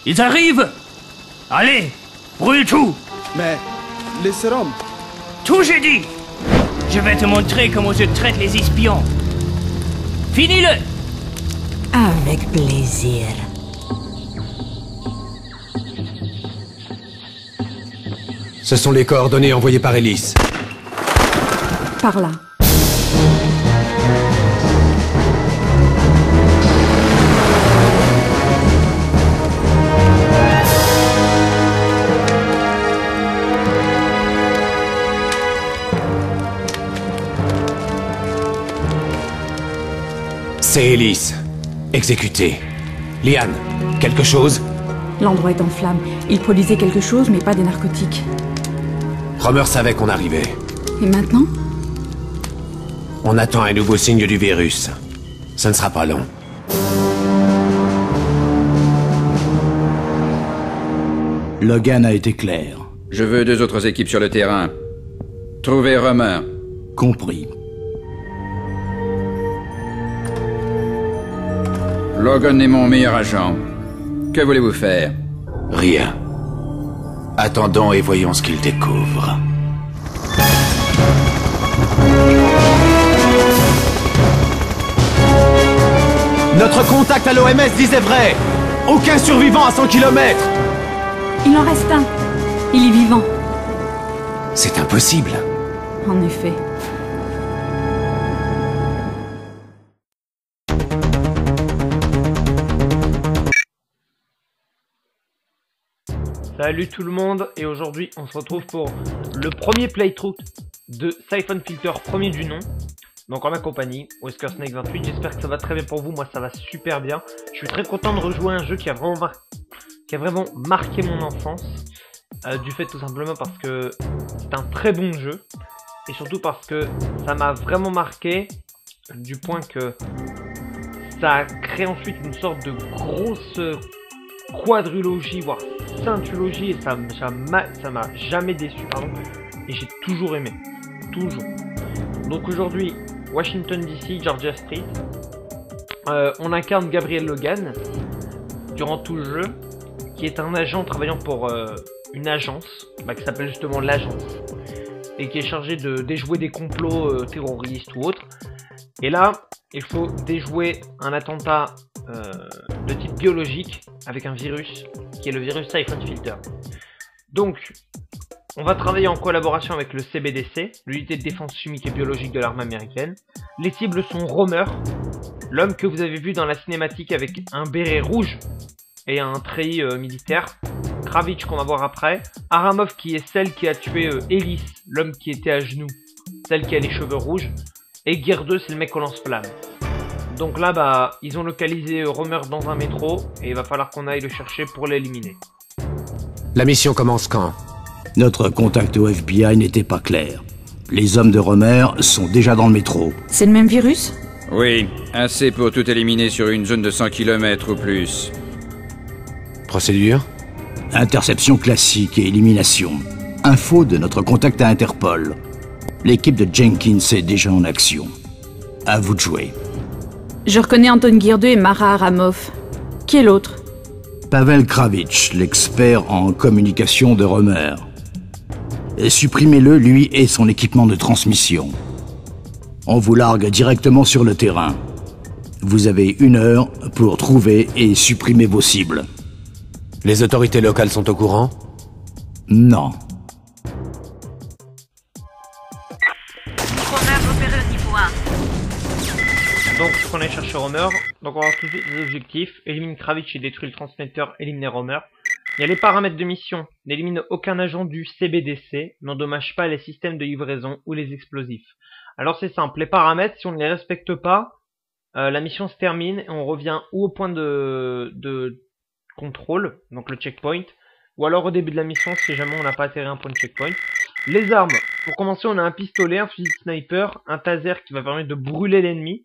Ils arrivent! Allez! Brûle tout! Mais... les sérums... Tout, j'ai dit! Je vais te montrer comment je traite les espions. Finis-le! Avec plaisir. Ce sont les coordonnées envoyées par Ellis. Par là. C'est Ellis. Exécuté. Liane, quelque chose? L'endroit est en flammes. Il produisait quelque chose, mais pas des narcotiques. Romer savait qu'on arrivait. Et maintenant? On attend un nouveau signe du virus. Ça ne sera pas long. Logan a été clair. Je veux 2 autres équipes sur le terrain. Trouvez Romer. Compris. Logan est mon meilleur agent. Que voulez-vous faire? Rien. Attendons et voyons ce qu'il découvre. Notre contact à l'OMS disait vrai. Aucun survivant à 100 km. Il en reste un. Il est vivant. C'est impossible. En effet. Salut tout le monde, et aujourd'hui on se retrouve pour le premier playthrough de Siphon Filter, premier du nom. Donc en ma compagnie, Wesker Snake 28, j'espère que ça va très bien pour vous, moi ça va super bien. Je suis très content de rejouer un jeu qui a vraiment marqué mon enfance. Du fait tout simplement parce que c'est un très bon jeu. Et surtout parce que ça m'a vraiment marqué, du point que ça a créé ensuite une sorte de grosse quadrilogie, voire scintologie, et ça m'a jamais déçu, pardon, et j'ai toujours aimé, toujours. Donc aujourd'hui, Washington DC, Georgia Street, on incarne Gabriel Logan durant tout le jeu, qui est un agent travaillant pour une agence, qui s'appelle justement l'agence, et qui est chargé de déjouer des complots terroristes ou autres. Et là, il faut déjouer un attentat de type biologique avec un virus qui est le virus Siphon Filter. Donc, on va travailler en collaboration avec le CBDC, l'unité de défense chimique et biologique de l'armée américaine. Les cibles sont Romer, l'homme que vous avez vu dans la cinématique avec un béret rouge et un treillis militaire. Kravitch qu'on va voir après. Aramov qui est celle qui a tué Ellis, l'homme qui était à genoux, celle qui a les cheveux rouges. Et Gear 2 c'est le mec au lance-flamme. Donc là, ils ont localisé Romer dans un métro et il va falloir qu'on aille le chercher pour l'éliminer. La mission commence quand? Notre contact au FBI n'était pas clair. Les hommes de Romer sont déjà dans le métro. C'est le même virus? Oui, assez pour tout éliminer sur une zone de 100 km ou plus. Procédure? Interception classique et élimination. Info de notre contact à Interpol. L'équipe de Jenkins est déjà en action. À vous de jouer. Je reconnais Anton Gear 2 et Mara Aramov. Qui est l'autre? Pavel Kravitch, l'expert en communication de Romer. Supprimez-le, lui et son équipement de transmission. On vous largue directement sur le terrain. Vous avez 1 heure pour trouver et supprimer vos cibles. Les autorités locales sont au courant? Non. Donc, il faut qu'on aille chercher Romer. Donc, on va voir tout de suite les objectifs. Élimine Kravitch et détruit le transmetteur. Éliminer Romer. Il y a les paramètres de mission. N'élimine aucun agent du CBDC. N'endommage pas les systèmes de livraison ou les explosifs. Alors, c'est simple. Les paramètres, si on ne les respecte pas, la mission se termine et on revient ou au point de contrôle, donc le checkpoint, ou alors au début de la mission si jamais on n'a pas atterri un point de checkpoint. Les armes. Pour commencer, on a un pistolet, un fusil de sniper, un taser qui va permettre de brûler l'ennemi,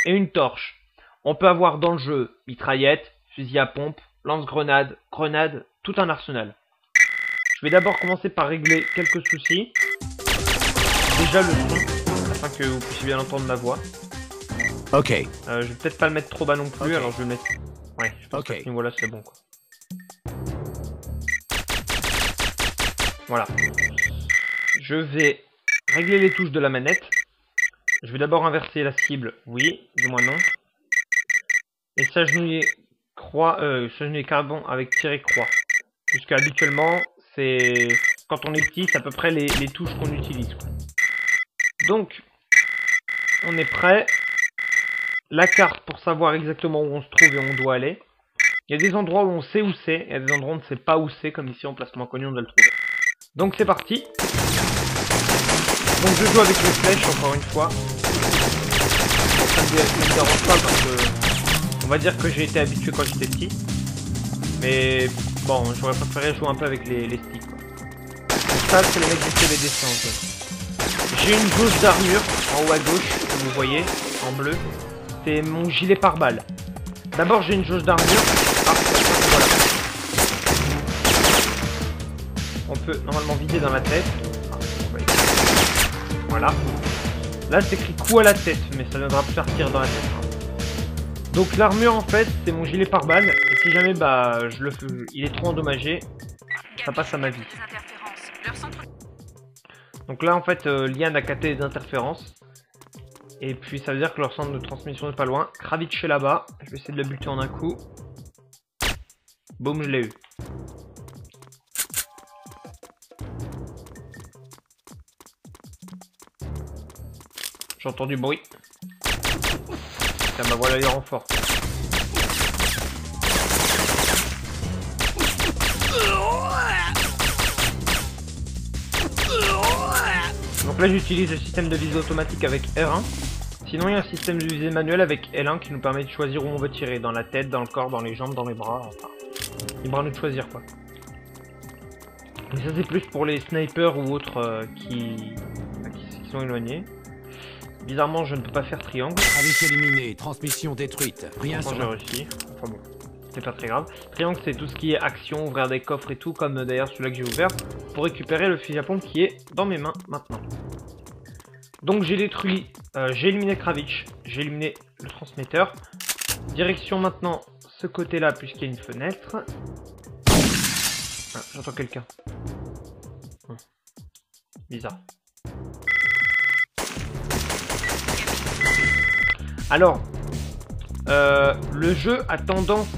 et une torche. On peut avoir dans le jeu mitraillette, fusil à pompe, lance-grenade, grenade, tout un arsenal. Je vais d'abord commencer par régler quelques soucis. Déjà le son, afin que vous puissiez bien entendre ma voix. Ok. Je vais peut-être pas le mettre trop bas non plus, Okay. alors je vais le mettre... Ouais, je pense Ok. qu'à ce niveau-là c'est bon quoi. Voilà. Je vais régler les touches de la manette. Je vais d'abord inverser la cible, oui, du moins non. Et s'agenouiller s'agenouiller carbone avec tirer croix. Puisque habituellement, c'est quand on est petit, c'est à peu près les touches qu'on utilise, quoi. Donc, on est prêt. La carte pour savoir exactement où on se trouve et où on doit aller. Il y a des endroits où on sait où c'est, il y a des endroits où on ne sait pas où c'est, comme ici en placement inconnu, on doit le trouver. Donc c'est parti. Donc je joue avec les flèches encore une fois. Ça ne me dérange pas parce que on va dire que j'ai été habitué quand j'étais petit. Mais bon, j'aurais préféré jouer un peu avec les sticks, quoi. Donc ça c'est les mecs du CBDC en fait. J'ai une jauge d'armure en haut à gauche, comme vous voyez, en bleu. C'est mon gilet pare-balles. D'abord j'ai une jauge d'armure. Ah, voilà. On peut normalement vider dans la tête. Ah, voilà. Là c'est écrit coup à la tête, mais ça viendra plus faire tir dans la tête. Donc l'armure en fait c'est mon gilet pare-balles. Et si jamais bah il est trop endommagé, ça passe à ma vie. Donc là en fait Liane a capté des interférences. Et puis ça veut dire que leur centre de transmission n'est pas loin. Kravitch est là-bas. Je vais essayer de le buter en un coup. Boum, je l'ai eu. J'entends du bruit. Tiens, bah voilà les renforts. Donc là j'utilise le système de visée automatique avec R1. Sinon il y a un système de visée manuel avec L1 qui nous permet de choisir où on veut tirer. Dans la tête, dans le corps, dans les jambes, dans les bras. Enfin, libre à nous de choisir quoi. Mais ça c'est plus pour les snipers ou autres qui sont éloignés. Bizarrement je ne peux pas faire triangle. Kravitch éliminé, transmission détruite. Rien sur j'ai réussi. Enfin bon, c'est pas très grave. Triangle c'est tout ce qui est action, ouvrir des coffres et tout, comme d'ailleurs celui-là que j'ai ouvert, pour récupérer le fusil à pompe qui est dans mes mains maintenant. Donc j'ai détruit, j'ai éliminé Kravitch, j'ai éliminé le transmetteur. Direction maintenant ce côté-là puisqu'il y a une fenêtre. Ah, j'entends quelqu'un. Bizarre. Alors, le jeu a tendance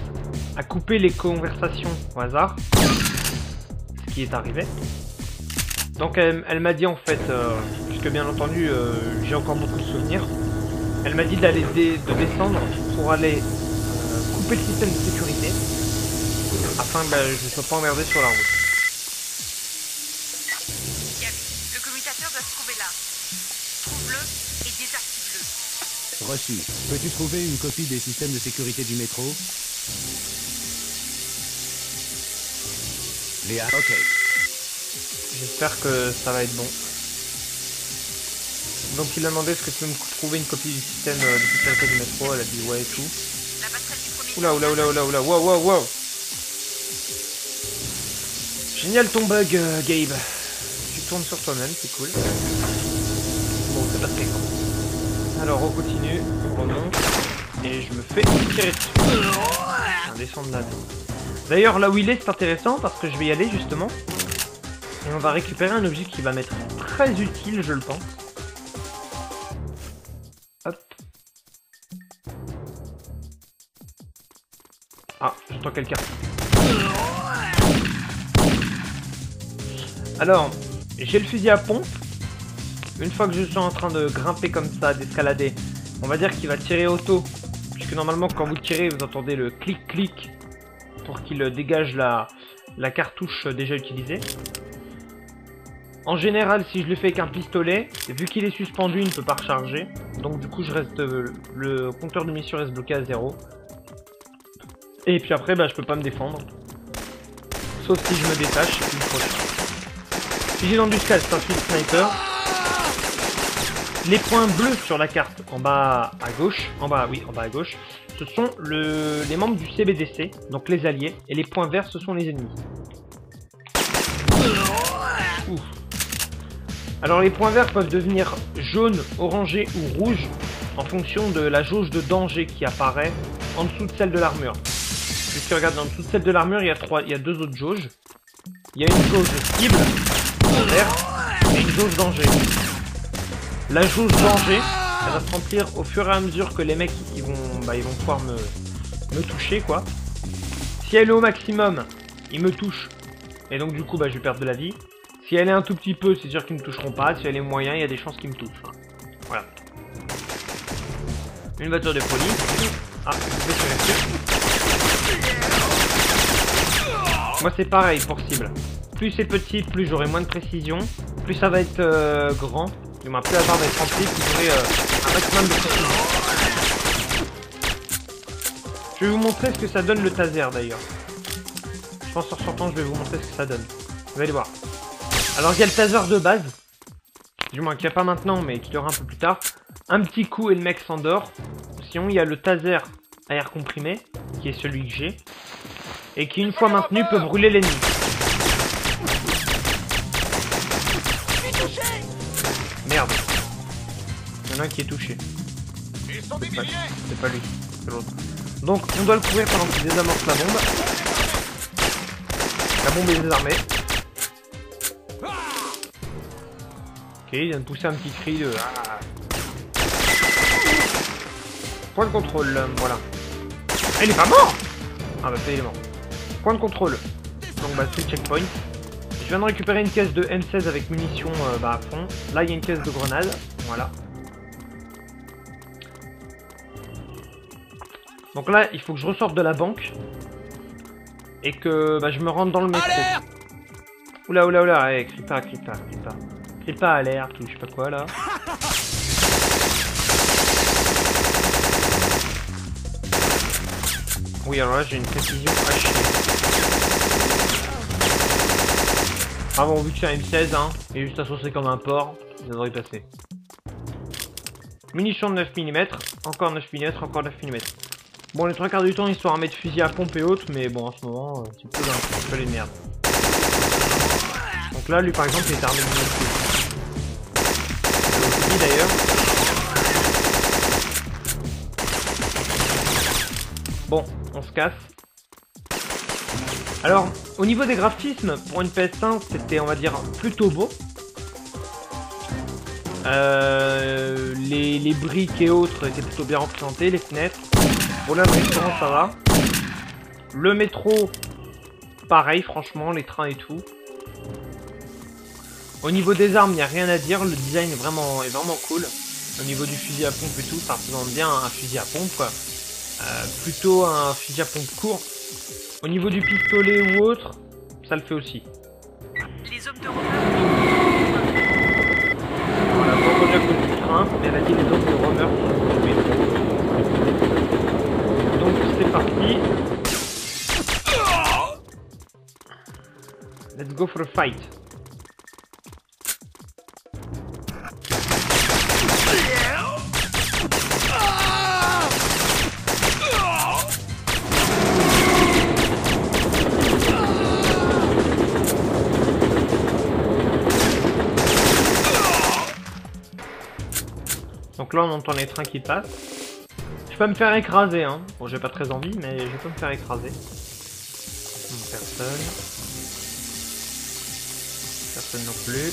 à couper les conversations au hasard, ce qui est arrivé. Donc elle m'a dit en fait, puisque bien entendu j'ai encore beaucoup de souvenirs, elle m'a dit d'aller de descendre pour aller couper le système de sécurité afin que je ne sois pas emmerdé sur la route. Le commutateur doit se trouver là. Trouve-le et désactive-le. Reçu. Peux-tu trouver une copie des systèmes de sécurité du métro? Léa, ok. J'espère que ça va être bon. Donc il a demandé est-ce que tu peux me trouver une copie du système de sécurité du métro. Elle a dit ouais et tout. Oula oula oula oula oula, wow wow wow. Génial ton bug Gabe. Tu tournes sur toi-même, c'est cool. Bon c'est pas très grand. Alors on continue, on remonte. Et je me fais tirer dessus. On descend de là. D'ailleurs là où il est c'est intéressant parce que je vais y aller justement. Et on va récupérer un objet qui va m'être très utile, je le pense. Hop. Ah, j'entends quelqu'un. Alors, j'ai le fusil à pompe. Une fois que je suis en train de grimper comme ça, d'escalader, on va dire qu'il va tirer auto. Puisque normalement, quand vous tirez, vous entendez le clic-clic pour qu'il dégage la cartouche déjà utilisée. En général, si je le fais avec un pistolet, vu qu'il est suspendu, il ne peut pas recharger. Donc du coup, le compteur de mission reste bloqué à 0. Et puis après, bah, je peux pas me défendre. Sauf si je me détache et puis je recharge. Si j'ai l'embuscade, c'est un fusil sniper. Les points bleus sur la carte, en bas à gauche, en bas à gauche, ce sont les membres du CBDC, donc les alliés. Et les points verts, ce sont les ennemis. Ouf. Alors les points verts peuvent devenir jaunes, orangés ou rouges en fonction de la jauge de danger qui apparaît en dessous de celle de l'armure. Puisque regarde, en dessous de celle de l'armure, il y a deux autres jauges. Il y a une jauge cible secondaire et une jauge danger. La jauge danger, elle va se remplir au fur et à mesure que les mecs ils vont pouvoir me toucher quoi. Si elle est au maximum, ils me touchent et donc du coup je vais perdre de la vie. Si elle est un tout petit peu, c'est sûr qu'ils me toucheront pas. Si elle est moyen, il y a des chances qu'ils me touchent. Voilà. Une voiture de police. Ah, je vais sur la moi c'est pareil pour cible. Plus c'est petit, plus j'aurai moins de précision. Plus ça va être grand. Du moins plus la barre va être remplie, plus j'aurai un maximum de précision. Je vais vous montrer ce que ça donne le taser d'ailleurs. Je pense en sortant je vais vous montrer ce que ça donne. Vous allez voir. Alors il y a le taser de base. Du moins qu'il n'y a pas maintenant mais qu'il y aura un peu plus tard. Un petit coup et le mec s'endort. Sinon il y a le taser à air comprimé, qui est celui que j'ai. Et qui une fois maintenu peut brûler l'ennemi. Merde. Il y en a un qui est touché. C'est pas lui, c'est l'autre. Donc on doit le couvrir pendant qu'il désamorce la bombe. La bombe est désarmée. Ok, il vient de pousser un petit cri de... Ah. Point de contrôle, voilà. Ah, il est pas mort. Ah bah ça il est mort. Point de contrôle. Donc c'est le checkpoint. Je viens de récupérer une caisse de M16 avec munitions à fond. Là il y a une caisse de grenades. Voilà. Donc là il faut que je ressorte de la banque. Et que je me rende dans le métro. Oula oula oula, hey, crie pas. Crie pas alerte ou je sais pas quoi là. Oui alors là j'ai une précision à chier. Ah bon vu que c'est un M16 hein, et juste associé comme un porc, ça devrait y passer. Munitions de 9 mm, encore 9 mm, encore 9 mm. Bon les 3/4 du temps histoire à mettre fusil à pompe et autres, mais bon en ce moment c'est plutôt un petit peu les merdes. Donc là lui par exemple il est armé de munitions. D'ailleurs. Bon, on se casse. Alors, au niveau des graphismes, pour une PS1, c'était, on va dire, plutôt beau. Les briques et autres étaient plutôt bien représentés, les fenêtres. Pour le restaurant, ça va. Le métro, pareil, franchement, les trains et tout. Au niveau des armes, il n'y a rien à dire, le design est vraiment cool. Au niveau du fusil à pompe et tout, ça représente bien un fusil à pompe quoi. Plutôt un fusil à pompe court. Au niveau du pistolet ou autre, ça le fait aussi. Les hommes de Romer. Voilà, pas revenir à cause du train, mais elle a dit les hommes de Romer qui sont donc c'est parti. Let's go for a fight. Donc là on entend les trains qui passent. Je peux me faire écraser hein. Bon j'ai pas très envie mais je peux me faire écraser. Personne. Personne non plus.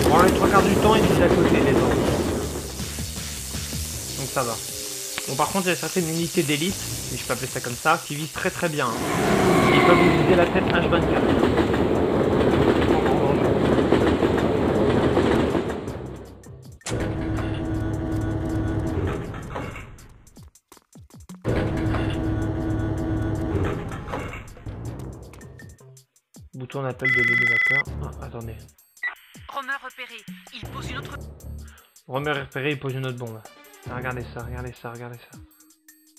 Bon les 3/4 du temps ils disent à côté les gens. Donc ça va. Bon par contre il y a certaines unités d'élite, si je peux appeler ça comme ça, qui visent très très bien. Hein. Ils peuvent vous viser la tête H24. Bouton d'appel de l'élévateur. Ah, attendez. Romer repéré. Il pose une autre... Romer repéré, il pose une autre bombe. Ah, regardez ça, regardez ça, regardez ça.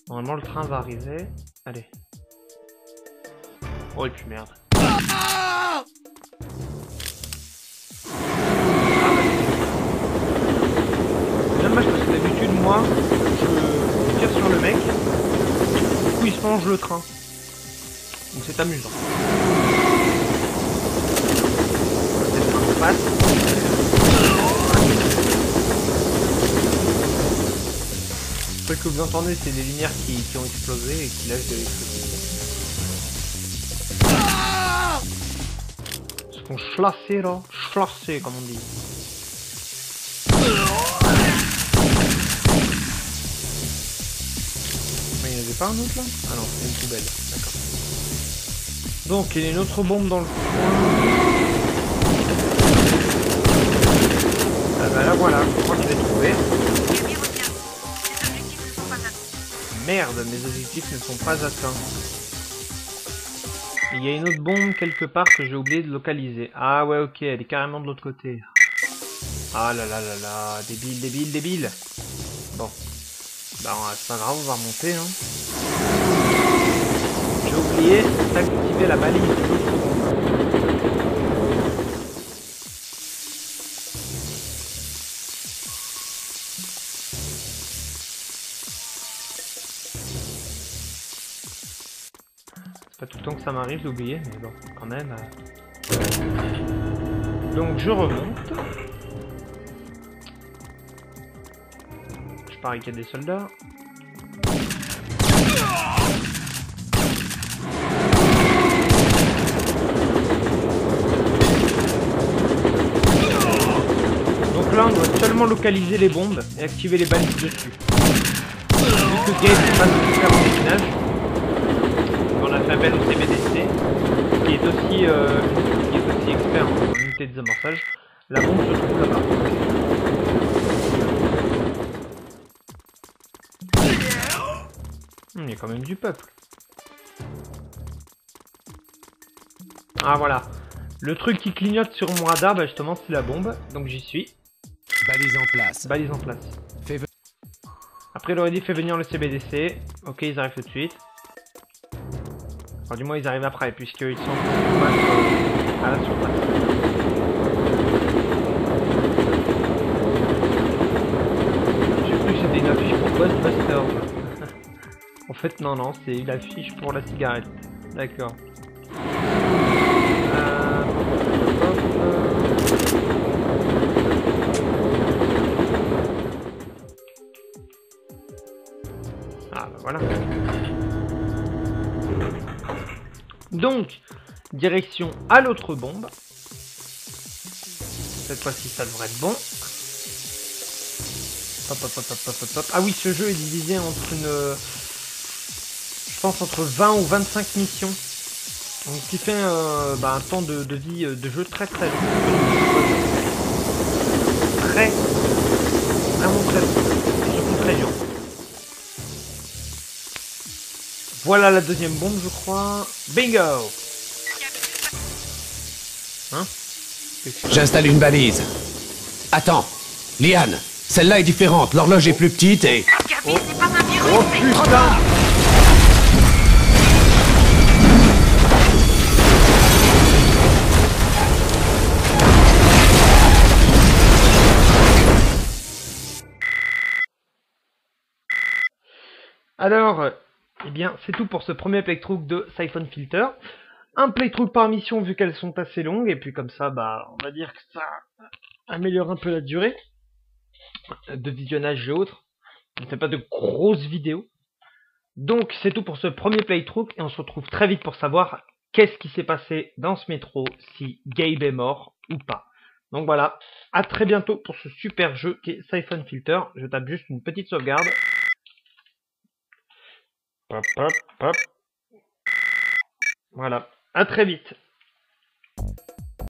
Normalement le train va arriver. Allez. Oh et puis merde. C'est dommage parce que d'habitude moi, je tire sur le mec. Du coup il se mange le train. Donc c'est amusant. Le train passe. que vous entendez, c'est des lumières qui ont explosé et qui lâchent de l'électricité. Ils se font chlasser là, chlasser comme on dit. Mais il n'y en avait pas un autre là? Ah non, c'est une poubelle, d'accord. Donc il y a une autre bombe dans le coin. Ah bah là voilà, je crois que je l'ai trouvé. Merde, mes objectifs ne sont pas atteints. Il y a une autre bombe quelque part que j'ai oublié de localiser. Ah ouais, ok, elle est carrément de l'autre côté. Ah là là là là, débile, débile, débile. Bon. Bah c'est pas grave, on va remonter. Hein. J'ai oublié d'activer la balise. Pas tout le temps que ça m'arrive d'oublier, mais bon, quand même. Donc je remonte. Je parie qu'il y a des soldats. Donc là on doit seulement localiser les bombes et activer les balises dessus. Vu que Gabe n'est pas de faire au déminage, on a fait appel au CBDC, qui est aussi expert en unité de désamorçage. La bombe se trouve là-bas. Il y a quand même du peuple. Ah voilà. Le truc qui clignote sur mon radar, bah justement c'est la bombe. Donc j'y suis. Balise en place. Balise en place. Après il aurait dit fait venir le CBDC. Ok, ils arrivent tout de suite. Enfin, du moins ils arrivent après puisqu'ils sont à la surface. J'ai cru que c'était une affiche pour Ghostbusters. En fait non non, c'est une affiche pour la cigarette. D'accord. Ah bah voilà. Donc, direction à l'autre bombe. Cette fois-ci, ça devrait être bon. Hop, hop, hop, hop, hop, hop. Ah oui, ce jeu est divisé entre une... je pense entre 20 ou 25 missions. Donc, ce qui fait un temps de vie de jeu très très long. Très... vraiment très long. Surtout très dur. Voilà la deuxième bombe, je crois. Bingo! Hein? J'installe une balise. Attends, Liane, celle-là est différente. L'horloge est plus petite et... Gabi, c'est pas un virus. Oh putain! Alors, eh bien, c'est tout pour ce premier playthrough de Siphon Filter. Un playthrough par mission vu qu'elles sont assez longues, et puis comme ça, bah, on va dire que ça améliore un peu la durée de visionnage et autres. On ne fait pas de grosses vidéos. Donc, c'est tout pour ce premier playthrough, et on se retrouve très vite pour savoir qu'est-ce qui s'est passé dans ce métro, si Gabe est mort ou pas. Donc voilà, à très bientôt pour ce super jeu qui est Siphon Filter. Je tape juste une petite sauvegarde. Hop, hop, hop. Voilà, à très vite.